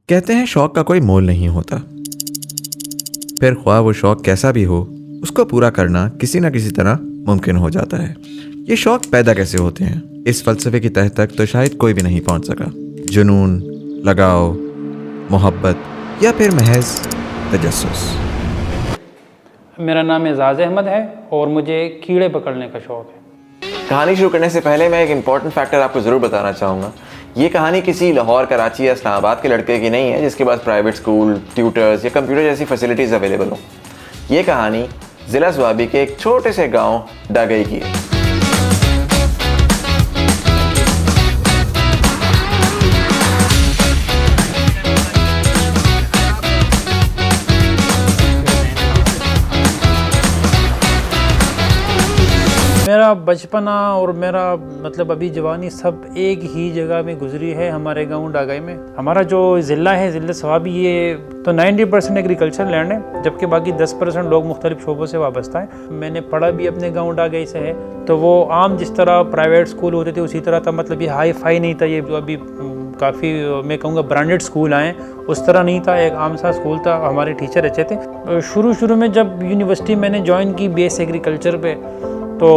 कहते हैं शौक का कोई मोल नहीं होता, फिर ख्वाह वो शौक कैसा भी हो उसको पूरा करना किसी न किसी तरह मुमकिन हो जाता है। ये शौक पैदा कैसे होते हैं, इस फलसफे की तह तक तो शायद कोई भी नहीं पहुंच सका। जुनून, लगाव, मोहब्बत या फिर महज तजस्सुस। मेरा नाम एजाज़ अहमद है और मुझे कीड़े पकड़ने का शौक़ है। कहानी शुरू करने से पहले मैं एक इम्पॉर्टेंट फैक्टर आपको ज़रूर बताना चाहूँगा। ये कहानी किसी लाहौर, कराची या इस्लामाबाद के लड़के की नहीं है जिसके पास प्राइवेट स्कूल, ट्यूटर्स या कंप्यूटर जैसी फैसिलिटीज़ अवेलेबल हो। ये कहानी ज़िला स्वाबी के एक छोटे से गांव डागई की है। मेरा बचपना और मेरा अभी जवानी सब एक ही जगह में गुजरी है, हमारे गांव डागाई में। हमारा जो ज़िला है, ज़िला स्वाबी, ये तो 90% एग्रीकल्चर लैंड है, जबकि बाकी 10% लोग मुख्तलिफ शोबों से वाबस्ता है। मैंने पढ़ा भी अपने गांव डागाई से है, तो वो आम जिस तरह प्राइवेट स्कूल होते थे उसी तरह था। ये हाई फाई नहीं था, ये जो अभी काफ़ी मैं कहूँगा ब्रांडेड स्कूल आए उस तरह नहीं था। एक आम सा स्कूल था, हमारे टीचर अच्छे थे। शुरू में जब यूनिवर्सिटी मैंने ज्वाइन की बीएस एग्रीकल्चर पे, तो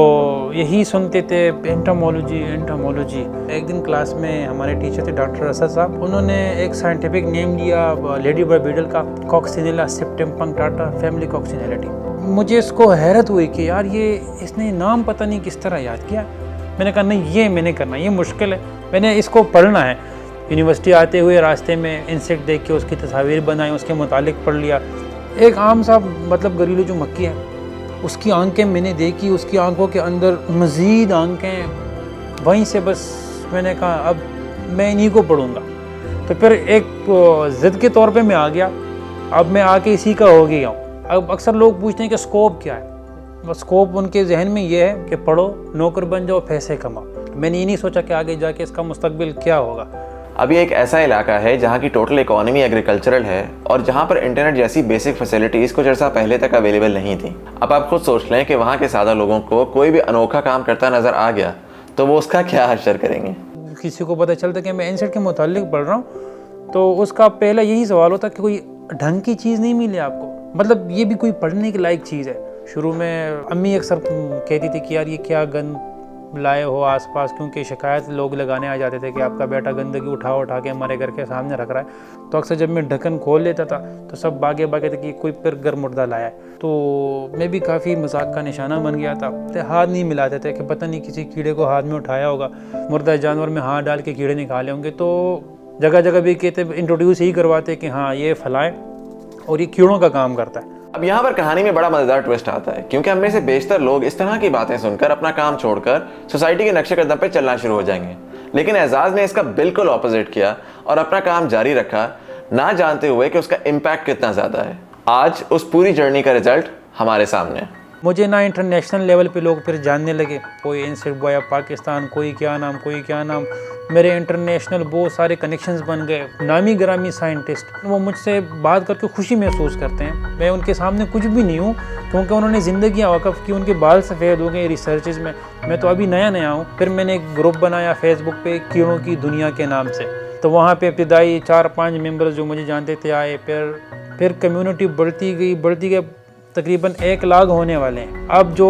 यही सुनते थे एंटोमोलॉजी। एक दिन क्लास में हमारे टीचर थे डॉक्टर असद साहब, उन्होंने एक साइंटिफिक नेम लिया लेडी बर्ड बीटल का, कॉक्सिनेला सेप्टिम पंक्टाटा फैमिली कॉक्सिनेलिटी। मुझे इसको हैरत हुई कि यार ये इसने नाम पता नहीं किस तरह याद किया। मैंने कहा नहीं, ये मैंने करना, ये मुश्किल है, मैंने इसको पढ़ना है। यूनिवर्सिटी आते हुए रास्ते में इंसेक्ट देख के उसकी तस्वीर बनाई, उसके मुतालिक पढ़ लिया। एक आम सा घरेलू जो मक्खी है उसकी आंखें मैंने देखी, उसकी आंखों के अंदर मज़ीद आंखें। वहीं से बस मैंने कहा अब मैं इन्हीं को पढ़ूंगा। तो फिर एक ज़िद के तौर पे मैं आ गया, अब मैं आके इसी का हो गया हूँ। अब अक्सर लोग पूछते हैं कि स्कोप क्या है। बस स्कोप उनके जहन में ये है कि पढ़ो, नौकर बन जाओ, पैसे कमाओ। मैंने ये नहीं सोचा कि आगे जाके इसका मुस्तकबिल क्या होगा। अब ये एक ऐसा इलाका है जहाँ की टोटल इकोनॉमी एग्रीकल्चरल है और जहाँ पर इंटरनेट जैसी बेसिक फैसिलिटीज़ कुछ अर्सा पहले तक अवेलेबल नहीं थी। अब आप खुद सोच लें कि वहाँ के सादा लोगों को कोई भी अनोखा काम करता नज़र आ गया तो वो उसका क्या हश्र करेंगे। किसी को पता चलता कि मैं इंसेक्ट के मुतालिक पढ़ रहा हूँ तो उसका पहला यही सवाल होता कि कोई ढंग की चीज़ नहीं मिले आपको, ये भी कोई पढ़ने के लायक चीज़ है। शुरू में अम्मी अक्सर कहती थी कि यार ये क्या गंद लाए हो आसपास, क्योंकि शिकायत लोग लगाने आ जाते थे कि आपका बेटा गंदगी उठा के हमारे घर के सामने रख रहा है। तो अक्सर जब मैं ढक्कन खोल लेता था तो सब भागे थे कि कोई फिर घर मुर्दा लाया है। तो मैं भी काफ़ी मजाक का निशाना बन गया था। तो हाथ नहीं मिलाते थे कि पता नहीं किसी कीड़े को हाथ में उठाया होगा, मुर्दा जानवर में हाथ डाल के कीड़े निकाले होंगे। तो जगह जगह भी कहते, इंट्रोड्यूस यही करवाते कि हाँ ये फलाएं और ये कीड़ों का काम करता है। अब यहाँ पर कहानी में बड़ा मजेदार ट्विस्ट आता है, क्योंकि हम में से बेशतर लोग इस तरह की बातें सुनकर अपना काम छोड़कर सोसाइटी के नक्शे कदम पे चलना शुरू हो जाएंगे। लेकिन एजाज ने इसका बिल्कुल ऑपोजिट किया और अपना काम जारी रखा, ना जानते हुए कि उसका इम्पैक्ट कितना ज्यादा है। आज उस पूरी जर्नी का रिजल्ट हमारे सामने है। मुझे ना इंटरनेशनल लेवल पे लोग फिर जानने लगे, कोई इंसेक्ट बॉय पाकिस्तान, कोई क्या नाम। मेरे इंटरनेशनल बहुत सारे कनेक्शंस बन गए, नामी ग्रामी साइंटिस्ट वो मुझसे बात करके खुशी महसूस करते हैं। मैं उनके सामने कुछ भी नहीं हूँ, क्योंकि उन्होंने ज़िंदगी वक़फ़ की, उनके बाल सफ़ेद हो गए रिसर्चेज में। मैं तो अभी नया हूँ। फिर मैंने एक ग्रुप बनाया फेसबुक पे कीड़ों की दुनिया के नाम से। तो वहाँ पे इब्तिदाई 4-5 मेम्बर्स जो मुझे जानते थे आए, फिर कम्यूनिटी बढ़ती गई, तकरीबन 1 लाख होने वाले हैं। अब जो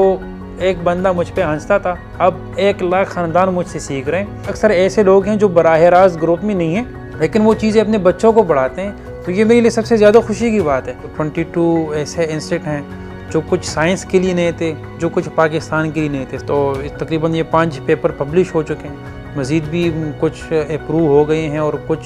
एक बंदा मुझ पे हंसता था, अब 1 लाख ख़ानदान मुझसे सीख रहे हैं। अक्सर ऐसे लोग हैं जो बराह रास्त ग्रुप में नहीं है, लेकिन वो चीज़ें अपने बच्चों को पढ़ाते हैं। तो ये मेरे लिए सबसे ज़्यादा खुशी की बात है। 22 ऐसे इंस्टीट्यूट हैं जो कुछ साइंस के लिए नए थे, जो कुछ पाकिस्तान के लिए नए थे। तो तकरीबन ये 5 पेपर पब्लिश हो चुके हैं, मज़ीद भी कुछ अप्रूव हो गए हैं और कुछ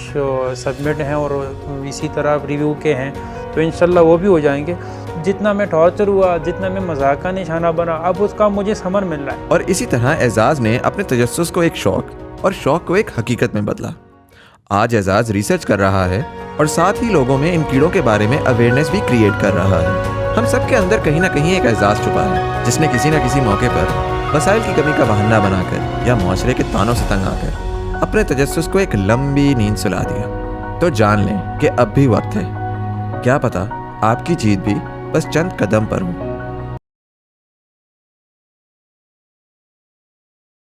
सबमिट हैं और इसी तरह रिव्यू के हैं। तो इंशाल्लाह वो भी हो जाएंगे। जितना मैं टॉर्चर हुआ, जितना मैं मजाक का निशाना बना, अब उसका मुझे समर मिल रहा है। और इसी तरह एजाज ने अपने तजस्सुस को एक शौक और शौक को एक हकीकत में बदला। आज एजाज रिसर्च कर रहा है और साथ ही लोगों में इन कीड़ों के बारे में अवेयरनेस भी क्रिएट कर रहा है। हम सब के अंदर कहीं ना कहीं एक एजाज छुपा है, जिसने किसी न किसी मौके पर वसाइल की कमी का बहाना बनाकर या मुआशरे के तानों से तंग आकर अपने तजस्सुस को एक लंबी नींद सुला दिया। तो जान लें कि अब भी वक्त है, क्या पता आपकी जीत भी बस चंद कदम पर हो।